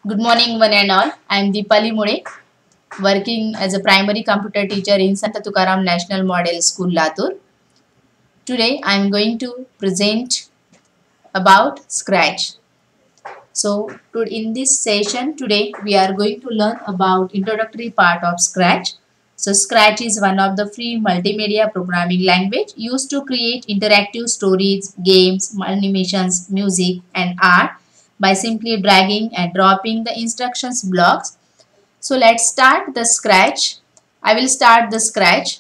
Good morning, one and all. I am Deepali Mode, working as a primary computer teacher in Santa Tukaram National Model School, Latur. Today, I am going to present about Scratch. In this session today, we are going to learn about introductory part of Scratch. So, Scratch is one of the free multimedia programming language used to create interactive stories, games, animations, music, and art by simply dragging and dropping the instructions blocks. So let's start the Scratch. I will start the Scratch.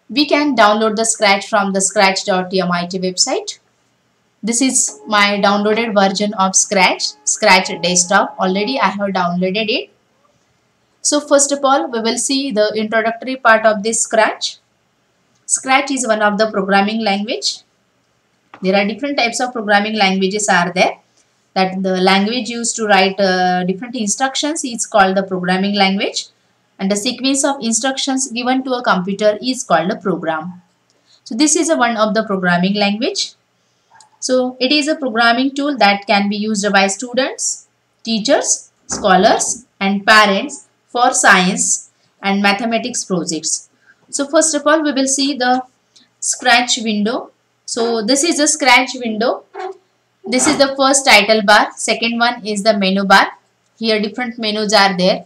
We can download the Scratch from the scratch.mit website. This is my downloaded version of Scratch Desktop. Already I have downloaded it. So first of all, we will see the introductory part of this Scratch. Scratch is one of the programming language. There are different types of programming languages are there. That the language used to write different instructions is called the programming language, and the sequence of instructions given to a computer is called a program. So this is one of the programming language. So it is a programming tool that can be used by students, teachers, scholars and parents for science and mathematics projects. So first of all, we will see the Scratch window. So this is a Scratch window. This is the first title bar. Second one is the menu bar. Here different menus are there.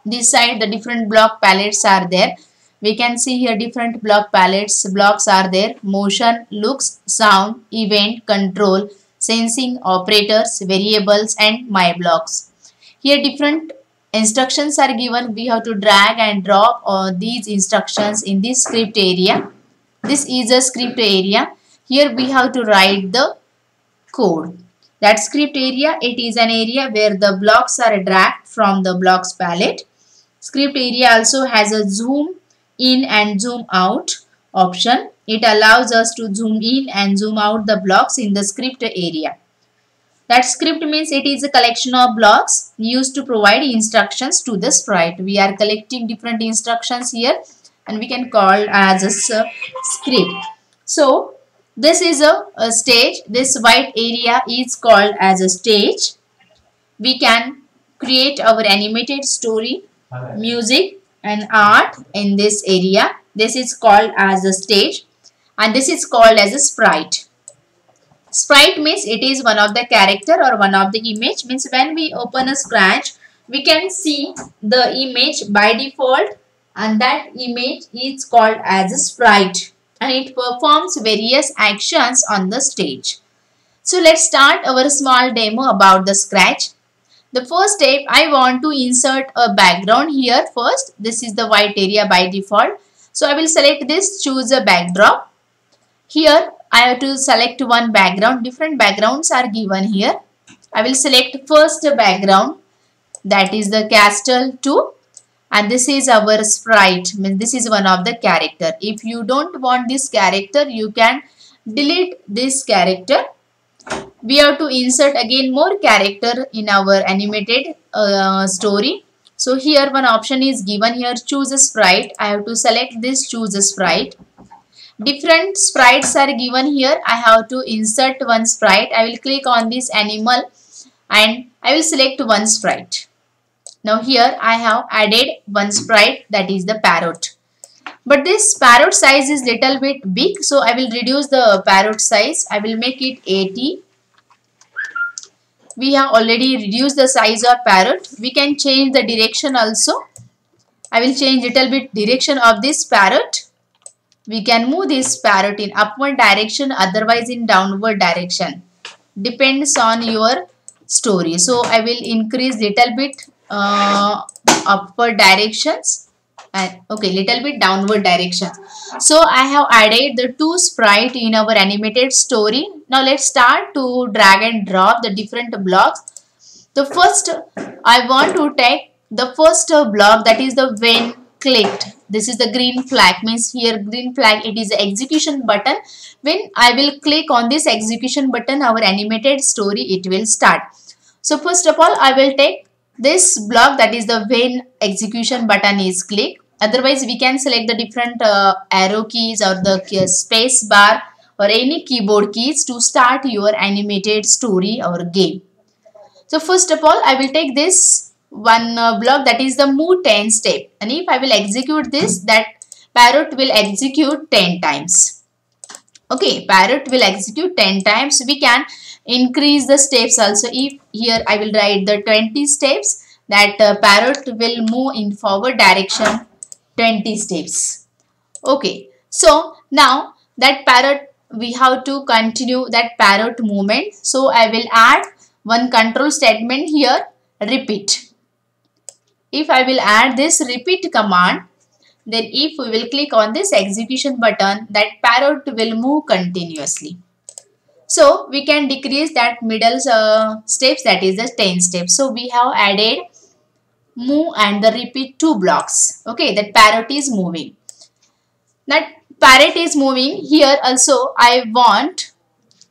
This side the different block palettes are there. We can see here different block palettes. Blocks are there. Motion, looks, sound, event, control, sensing, operators, variables and my blocks. Here different instructions are given. We have to drag and drop these instructions in this script area. This is a script area. Here we have to write the code. That script area, it is an area where the blocks are dragged from the blocks palette. Script area also has a zoom in and zoom out option. It allows us to zoom in and zoom out the blocks in the script area. That script means it is a collection of blocks used to provide instructions to the sprite. We are collecting different instructions here and we can call as a script. So this is a stage. This white area is called as a stage. We can create our animated story, music and art in this area. This is called as a stage and this is called as a sprite. Sprite means it is one of the character or one of the image. Means when we open a Scratch, we can see the image by default and that image is called as a sprite. And it performs various actions on the stage. So let's start our small demo about the Scratch. The first step, I want to insert a background here first. This is the white area by default. So I will select this, choose a backdrop. Here I have to select one background. Different backgrounds are given here. I will select first background, that is the Castle 2. And this is our sprite. This is one of the character. If you don't want this character, you can delete this character. We have to insert again more character in our animated story. So here one option is given here, choose a sprite. I have to select this, choose a sprite. Different sprites are given here. I have to insert one sprite. I will click on this animal and I will select one sprite. Now here I have added one sprite, that is the parrot. But this parrot size is little bit big, so I will reduce the parrot size. I will make it 80. We have already reduced the size of parrot. We can change the direction also. I will change little bit direction of this parrot. We can move this parrot in upward direction, otherwise in downward direction. Depends on your story. So I will increase little bit upward directions and little bit downward directions. So I have added the two sprite in our animated story. Now let's start to drag and drop the different blocks. The first, I want to take the first block, that is the when clicked. This is the green flag, means here green flag, it is the execution button. When I will click on this execution button, our animated story, it will start. So first of all, I will take this block, that is the when execution button is clicked. Otherwise, we can select the different arrow keys or the space bar or any keyboard keys to start your animated story or game. So first of all, I will take this one block, that is the move 10 step, and if I will execute this, that parrot will execute 10 times. Okay, parrot will execute 10 times. We can increase the steps also. If here I will write the 20 steps, that parrot will move in forward direction 20 steps. Okay, so now that parrot, we have to continue that parrot movement. So I will add one control statement here, repeat. If I will add this repeat command, then if we will click on this execution button, that parrot will move continuously. So we can decrease that middle steps, that is the 10 steps. So we have added move and the repeat 2 blocks. Okay, that parrot is moving. That parrot is moving. Here also I want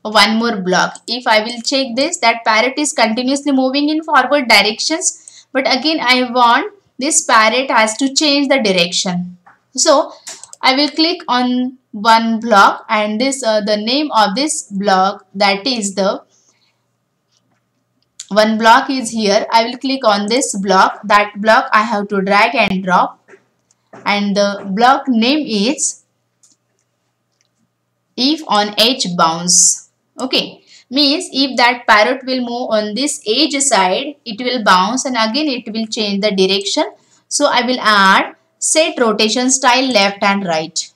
one more block. If I will check this, that parrot is continuously moving in forward directions, but again I want this parrot has to change the direction. So I will click on one block, and this the name of this block, that is the one block is here. I will click on this block. That block I have to drag and drop, and the block name is if on edge bounce. Okay, means if that parrot will move on this edge side, it will bounce and again it will change the direction. So I will add set rotation style left and right.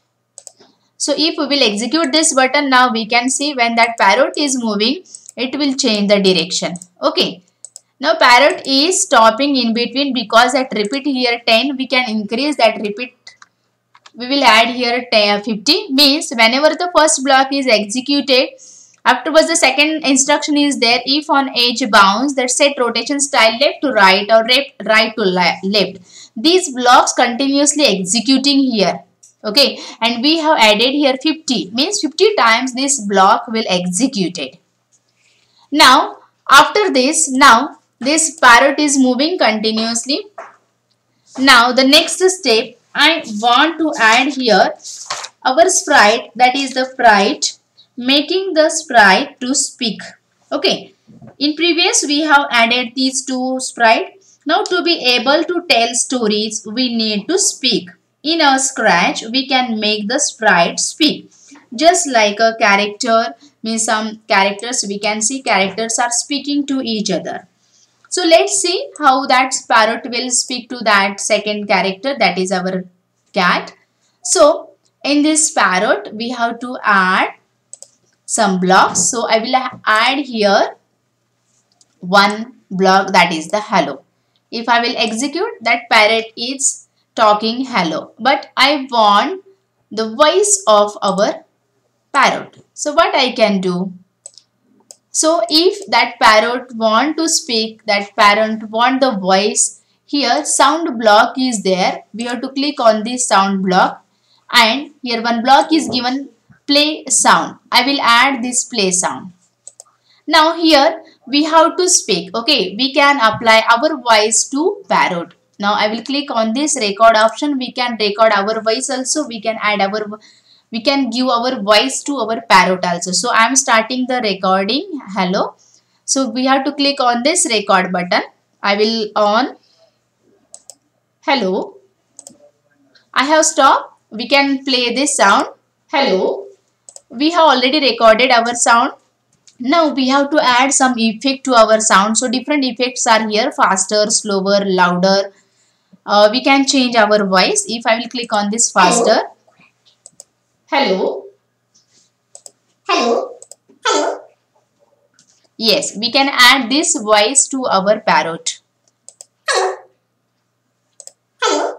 So if we will execute this button, now we can see when that parrot is moving, it will change the direction. Okay, now parrot is stopping in between because at repeat here 10, we can increase that repeat. We will add here 50, means whenever the first block is executed, afterwards the second instruction is there, if on edge bounce, that set rotation style left to right or right to left. These blocks continuously executing here. Okay, and we have added here 50, means 50 times this block will executed. Now after this, now this parrot is moving continuously. Now the next step, I want to add here our sprite, that is the sprite, making the sprite to speak. Okay, in previous we have added these two sprites. Now to be able to tell stories, we need to speak. In our Scratch, we can make the sprite speak. Just like a character, means some characters, we can see characters are speaking to each other. So let's see how that parrot will speak to that second character, that is our cat. So in this parrot, we have to add some blocks. So I will add here one block, that is the hello. If I will execute, that parrot is talking hello, but I want the voice of our parrot. So what I can do? So if that parrot want to speak, that parrot want the voice, here sound block is there. We have to click on this sound block, and here one block is given play sound. I will add this play sound. Now here we have to speak. Okay, we can apply our voice to parrot. Now I will click on this record option. We can record our voice also. We can add our, we can give our voice to our parrot also. So I am starting the recording hello. So we have to click on this record button. I will on hello. I have stopped. We can play this sound hello. We have already recorded our sound. Now we have to add some effect to our sound. So different effects are here, faster, slower, louder. We can change our voice. If I will click on this faster. Hello. Hello. Hello. Yes, we can add this voice to our parrot. Hello. Hello.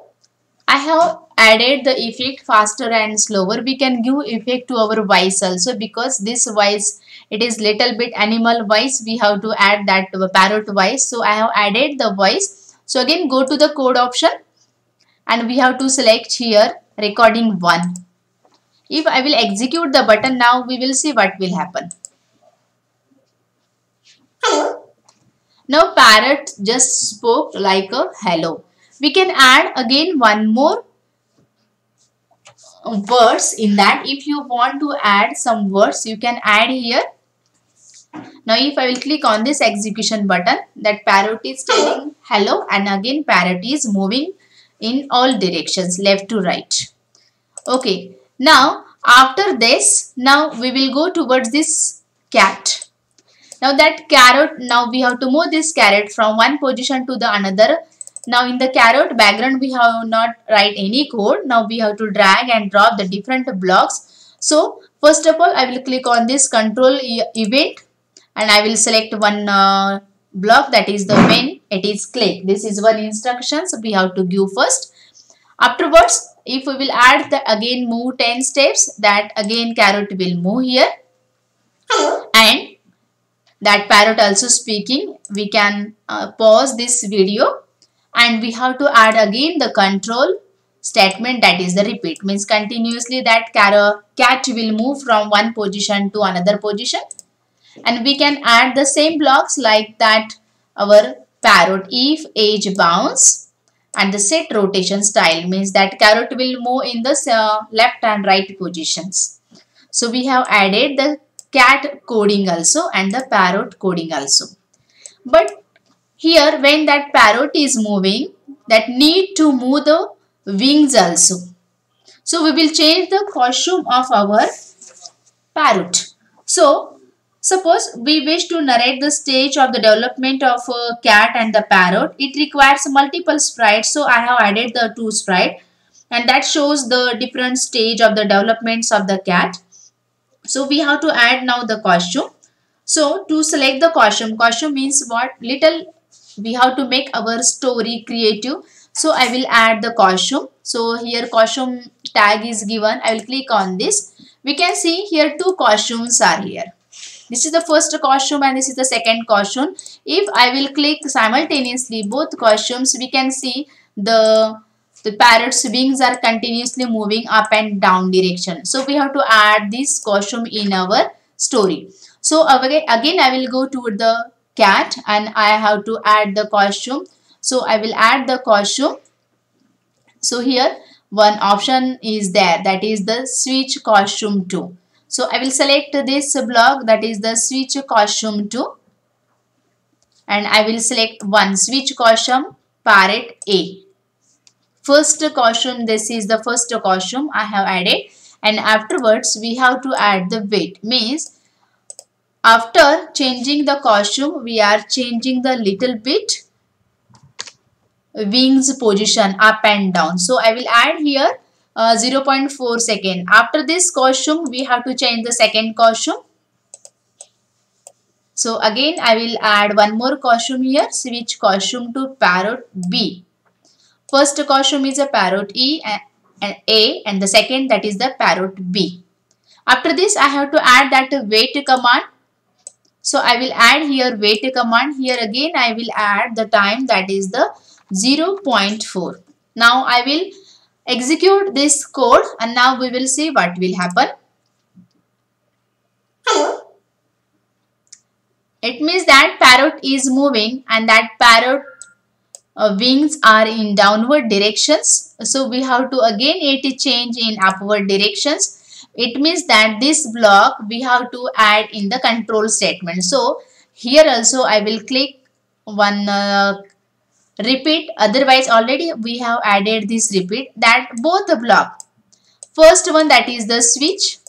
I have added the effect faster and slower. We can give effect to our voice also, because this voice, it is little bit animal voice. We have to add that parrot voice. So I have added the voice. So again go to the code option and we have to select here recording 1. If I will execute the button now, we will see what will happen. Hello. Now parrot just spoke like a hello. We can add again one more words in that. If you want to add some words, you can add here Now if I will click on this execution button, that parrot is telling hello, and again parrot is moving in all directions, left to right. Okay, now after this, now we will go towards this cat. Now that carrot, now we have to move this carrot from one position to the another. Now in the carrot background we have not write any code. Now we have to drag and drop the different blocks. So first of all I will click on this control event, and I will select one block, that is the when it is click. This is one instruction, so we have to give first. Afterwards, if we will add the again move 10 steps, that again carrot will move here, and that parrot also speaking. We can pause this video, and we have to add again the control statement, that is the repeat, means continuously that cat will move from one position to another position. And we can add the same blocks like that our parrot if age bounce, and the set rotation style, means that carrot will move in the left and right positions. So we have added the cat coding also and the parrot coding also. But here when that parrot is moving, that need to move the wings also. So we will change the costume of our parrot. So suppose we wish to narrate the stage of the development of a cat and the parrot. It requires multiple sprites. So I have added the 2 sprites, and that shows the different stage of the developments of the cat. So we have to add now the costume. So to select the costume means what? Little we have to make our story creative. So I will add the costume. So here costume tag is given. I will click on this. We can see here 2 costumes are here. This is the first costume and this is the second costume. If I will click simultaneously both costumes, we can see the parrot's wings are continuously moving up and down direction. So we have to add this costume in our story. So again I will go to the cat and I have to add the costume. So I will add the costume. So here one option is there, that is the switch costume to. So I will select this block, that is the switch costume to, and I will select one switch costume parrot A. First costume, this is the first costume I have added, and afterwards we have to add the weight, means after changing the costume we are changing the little bit wings position up and down. So I will add here 0.4 second. After this costume we have to change the second costume. So again I will add one more costume here, switch costume to parrot B. First costume is a parrot and A, and the second that is the parrot B. After this I have to add that wait command. So I will add here wait command. Here again I will add the time, that is the 0.4. Now I will execute this code and now we will see what will happen. It means that parrot is moving and that parrot wings are in downward directions. So we have to again it change in upward directions. It means that this block we have to add in the control statement. So here also I will click one repeat, otherwise already we have added this repeat, that both the block. First one, that is the switch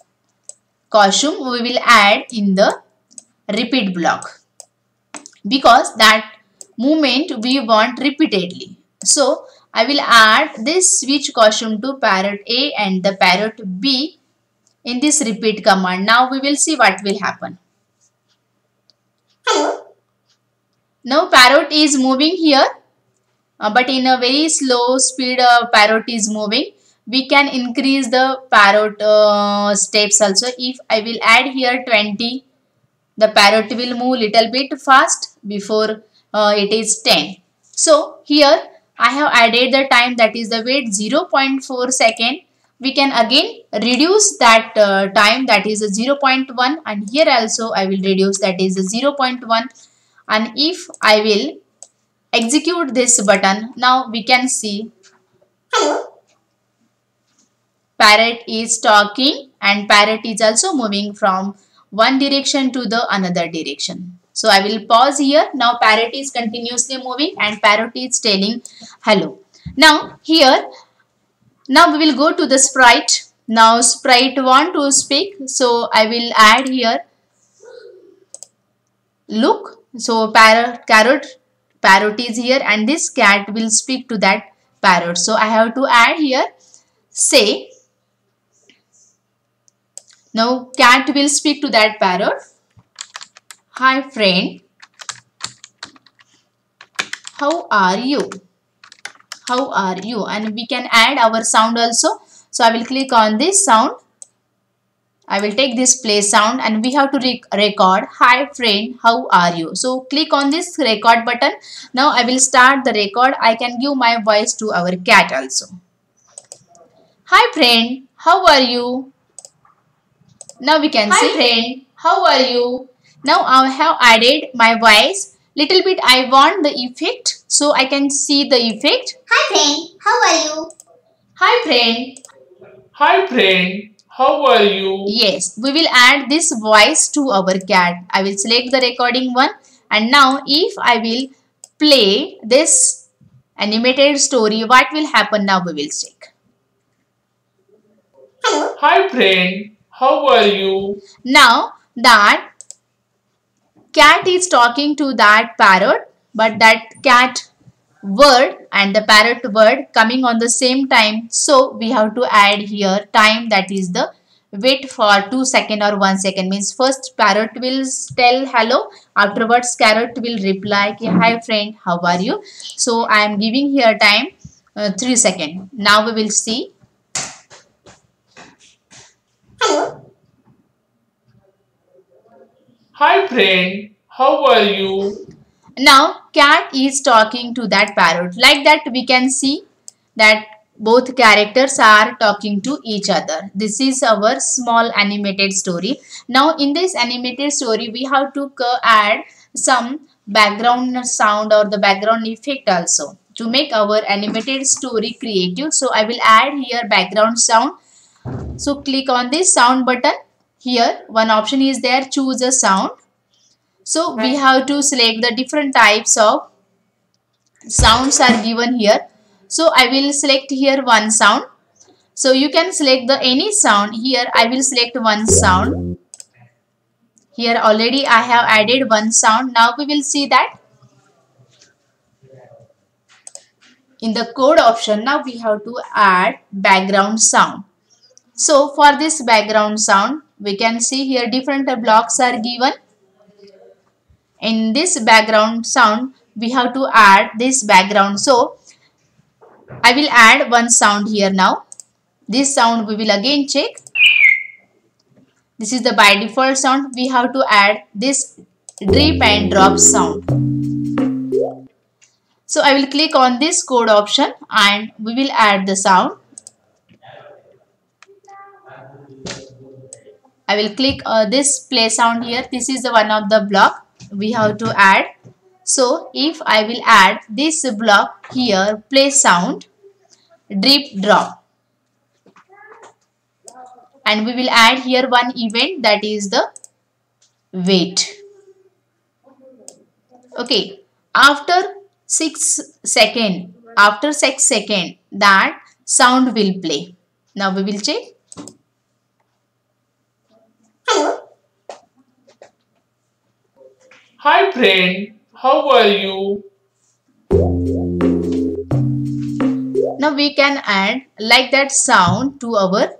costume, we will add in the repeat block because that movement we want repeatedly. So I will add this switch costume to parrot A and the parrot B in this repeat command. Now we will see what will happen. Now parrot is moving here. But in a very slow speed parrot is moving. We can increase the parrot steps also. If I will add here 20, the parrot will move little bit fast before it is 10. So here I have added the time, that is the wait 0.4 second. We can again reduce that time, that is 0.1, and here also I will reduce, that is 0.1. And if I will execute this button, now we can see parrot is talking and parrot is also moving from one direction to the another direction. So I will pause here. Now parrot is continuously moving and parrot is telling hello. Now here, now we will go to the sprite. Now sprite want to speak. So I will add here look. So parrot is here and this cat will speak to that parrot. So I have to add here say. Now cat will speak to that parrot. Hi friend, how are you? How are you? And we can add our sound also. So I will click on this sound. I will take this play sound and we have to record. Hi friend, how are you? So click on this record button. Now I will start the record. I can give my voice to our cat also. Hi friend, how are you? Now we can say, friend, how are you? Now I have added my voice. Little bit I want the effect. So I can see the effect. Hi friend, how are you? Hi friend. Hi friend, how are you? Yes, we will add this voice to our cat. I will select the recording one. And now if I will play this animated story, what will happen now we will check. Hello. Hi friend, how are you? Now that cat is talking to that parrot, but that cat word and the parrot word coming on the same time. So we have to add here time, that is the wait for 2 seconds or 1 second. Means first parrot will tell hello, afterwards parrot will reply hi friend, how are you? So I am giving here time 3 seconds. Now we will see. Hello. Hi friend, how are you? Now cat is talking to that parrot. Like that we can see that both characters are talking to each other. This is our small animated story. Now in this animated story we have to add some background sound or the background effect also to make our animated story creative. So I will add here background sound. So click on this sound button. Here one option is there, choose a sound. So we have to select the different types of sounds are given here. So I will select here one sound. So you can select the any sound. Here I will select one sound. Here already I have added one sound. Now we will see that in the code option. Now we have to add background sound. So for this background sound we can see here different blocks are given. In this background sound we have to add this background. So I will add one sound here now. This sound we will again check. This is the by default sound. We have to add this drip and drop sound. So I will click on this code option and we will add the sound. I will click this play sound here. This is the one of the block we have to add. So if I will add this block here, play sound, drip drop, and we will add here one event, that is the wait. Okay, after 6 seconds, that sound will play. Now we will check. Hello. Hi friend, how are you? Now we can add like that sound to our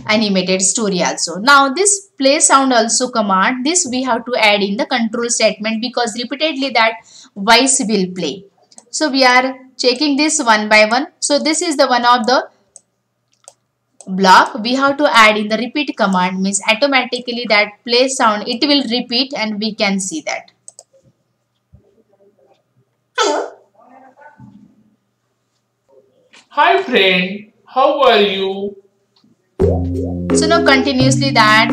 animated story also. Now this play sound also command, this we have to add in the control statement because repeatedly that voice will play. So we are checking this one by one. So this is the one of the block we have to add in the repeat command, means automatically that play sound it will repeat and we can see that. Hello. Hi friend, how are you? So now continuously that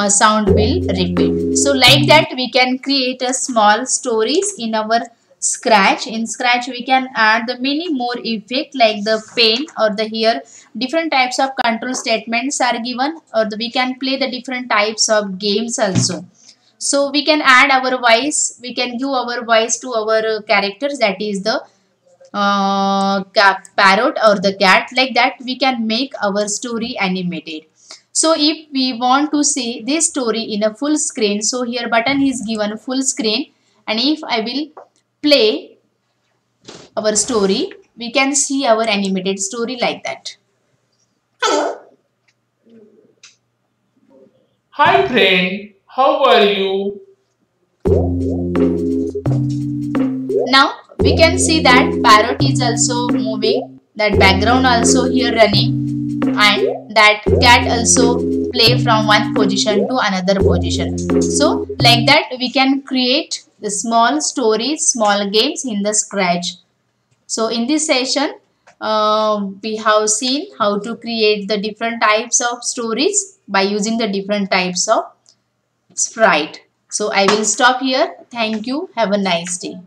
sound will repeat. So like that we can create a small stories in our Scratch. In Scratch we can add the many more effect like the pen or the here different types of control statements are given, or we can play the different types of games also. So we can add our voice, we can give our voice to our characters, that is the parrot or the cat. Like that we can make our story animated. So if we want to see this story in a full screen, so here button is given full screen, and if I will play our story, we can see our animated story like that. Hello. Hi friend, how are you? Now we can see that parrot is also moving, that background also here running, and that cat also play from one position to another position. So like that we can create the small stories, small games in the Scratch. So in this session we have seen how to create the different types of stories by using the different types of sprite. So I will stop here. Thank you. Have a nice day.